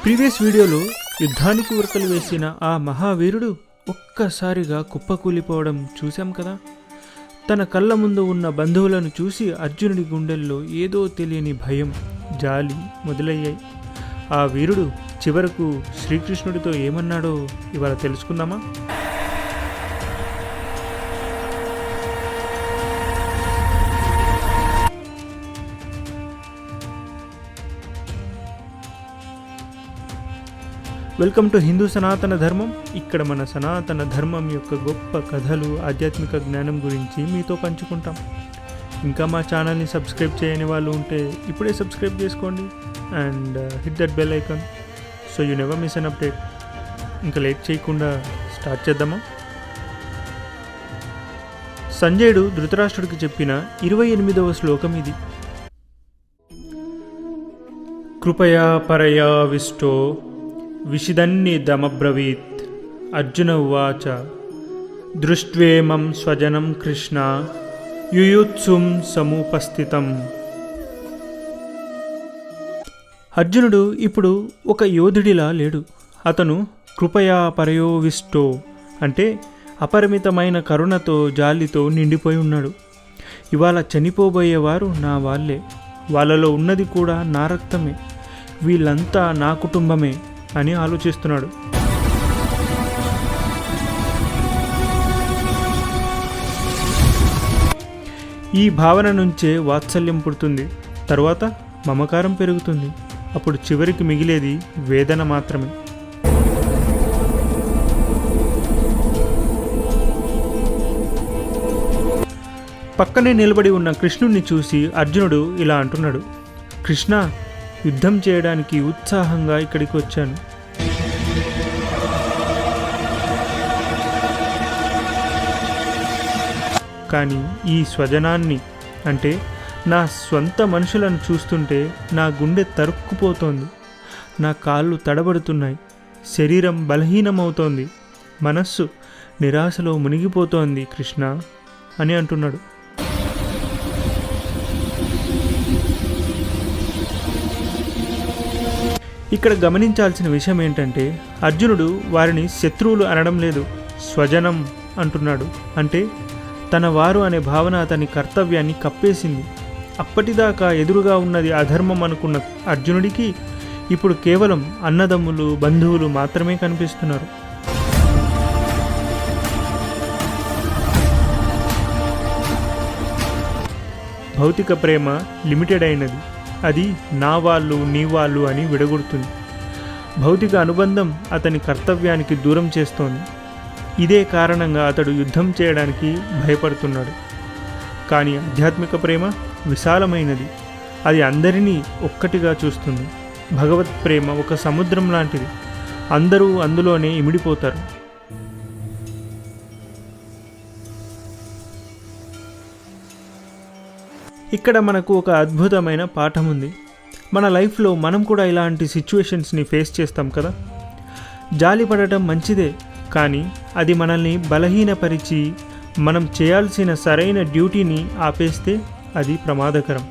Previous వీడియోలో యుద్ధానికి ఉరకలు వేసిన ఆ మహావీరుడు ఒక్కసారిగా కుప్పకూలిపోవడం చూశాం కదా. తన కళ్ళ ముందు ఉన్న బంధువులను చూసి అర్జునుడి గుండెల్లో ఏదో తెలియని భయం, జాలి మొదలయ్యాయి. ఆ వీరుడు చివరకు శ్రీకృష్ణుడితో ఏమన్నాడో ఇవాళ తెలుసుకుందామా? వెల్కమ్ టు హిందూ సనాతన ధర్మం. ఇక్కడ మన సనాతన ధర్మం యొక్క గొప్ప కథలు, ఆధ్యాత్మిక జ్ఞానం గురించి మీతో పంచుకుంటాం. ఇంకా మా ఛానల్ని సబ్స్క్రైబ్ చేయని వాళ్ళు ఉంటే ఇప్పుడే సబ్స్క్రైబ్ చేసుకోండి and hit that bell icon so you never miss an update. ఇంకా లేట్ చేయకుండా స్టార్ట్ చేద్దామా? సంజయుడు ధృతరాష్ట్రుడికి చెప్పిన 28వ శ్లోకం ఇది. కృపయా పరయా విష్టో విషిదన్నిదమబ్రవీత్. అర్జున ఉవాచ దృష్ట్వేమం స్వజనం కృష్ణ యుయుత్సుం సముపస్థితం. అర్జునుడు ఇప్పుడు ఒక యోధుడిలా లేడు. అతను కృపయా పరయోవిష్టో అంటే అపరిమితమైన కరుణతో, జాలితో నిండిపోయి ఉన్నాడు. ఇవాళ చనిపోబోయేవారు నా వాళ్ళే, వాళ్ళలో ఉన్నది కూడా నా రక్తమే, వీళ్ళంతా నా కుటుంబమే అని ఆలోచిస్తున్నాడు. ఈ భావన నుంచే వాత్సల్యం పుడుతుంది, తరువాత మమకారం పెరుగుతుంది, అప్పుడు చివరికి మిగిలేది వేదన మాత్రమే. పక్కనే నిలబడి ఉన్న కృష్ణుణ్ణి చూసి అర్జునుడు ఇలా అంటున్నాడు. కృష్ణ, యుద్ధం చేయడానికి ఉత్సాహంగా ఇక్కడికి వచ్చాను. కానీ ఈ స్వజనాన్ని అంటే నా స్వంత మనుషులను చూస్తుంటే నా గుండె తరుక్కుపోతోంది, నా కాళ్ళు తడబడుతున్నాయి, శరీరం బలహీనమవుతోంది, మనస్సు నిరాశలో మునిగిపోతోంది కృష్ణ అని అంటున్నాడు. ఇక్కడ గమనించాల్సిన విషయం ఏంటంటే అర్జునుడు వారిని శత్రువులు అనడం లేదు, స్వజనం అంటున్నాడు. అంటే తన వారు అనే భావన అతని కర్తవ్యాన్ని కప్పేసింది. అప్పటిదాకా ఎదురుగా ఉన్నది అధర్మం అనుకున్న అర్జునుడికి ఇప్పుడు కేవలం అన్నదమ్ములు, బంధువులు మాత్రమే కనిపిస్తున్నారు. భౌతిక ప్రేమ లిమిటెడ్ అయినది. అది నా వాళ్ళు, నీ వాళ్ళు అని విడగొడుతుంది. భౌతిక అనుబంధం అతని కర్తవ్యానికి దూరం చేస్తోంది. ఇదే కారణంగా అతడు యుద్ధం చేయడానికి భయపడుతున్నాడు. కానీ ఆధ్యాత్మిక ప్రేమ విశాలమైనది, అది అందరినీ ఒక్కటిగా చూస్తుంది. భగవత్ ప్రేమ ఒక సముద్రం లాంటిది, అందరూ అందులోనే ఇమిడిపోతారు. ఇక్కడ మనకు ఒక అద్భుతమైన పాఠం ఉంది. మన లైఫ్లో మనం కూడా ఇలాంటి సిచ్యువేషన్స్ని ఫేస్ చేస్తాం కదా. జాలి పడటం మంచిదే, కానీ అది మనల్ని బలహీనపరిచి మనం చేయాల్సిన సరైన డ్యూటీని ఆపేస్తే అది ప్రమాదకరం.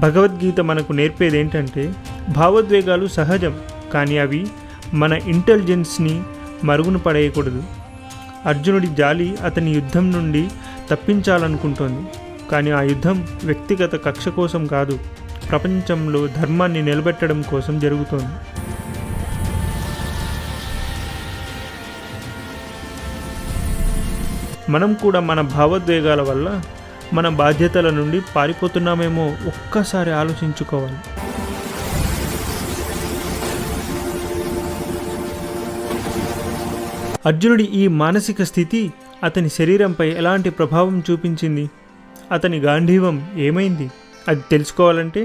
భగవద్గీత మనకు నేర్పేది ఏంటంటే భావోద్వేగాలు సహజం, కానీ అవి మన ఇంటెలిజెన్స్ని మరుగున పడేయకూడదు. అర్జునుడి జాలి అతని యుద్ధం నుండి తప్పించాలనుకుంటోంది, కానీ ఆ యుద్ధం వ్యక్తిగత కక్ష కోసం కాదు, ప్రపంచంలో ధర్మాన్ని నిలబెట్టడం కోసం జరుగుతోంది. మనం కూడా మన భావోద్వేగాల వల్ల మన బాధ్యతల నుండి పారిపోతున్నామేమో ఒక్కసారి ఆలోచించుకోవాలి. అర్జునుడి ఈ మానసిక స్థితి అతని శరీరంపై ఎలాంటి ప్రభావం చూపించింది, అతని గాంధీవం ఏమైంది, అది తెలుసుకోవాలంటే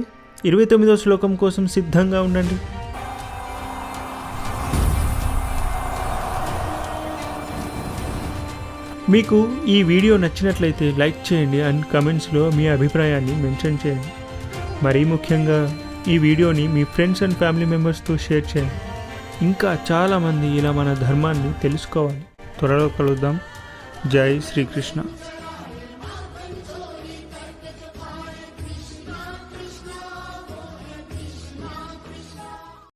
29వ శ్లోకం కోసం సిద్ధంగా ఉండండి. మీకు ఈ వీడియో నచ్చినట్లయితే లైక్ చేయండి అండ్ కమెంట్స్లో మీ అభిప్రాయాన్ని మెన్షన్ చేయండి. మరీ ముఖ్యంగా ఈ వీడియోని మీ ఫ్రెండ్స్ అండ్ ఫ్యామిలీ మెంబర్స్తో షేర్ చేయండి. ఇంకా చాలామంది ఇలా మన ధర్మాన్ని తెలుసుకోవాలి. త్వరలో కలుద్దాం. జై శ్రీకృష్ణ.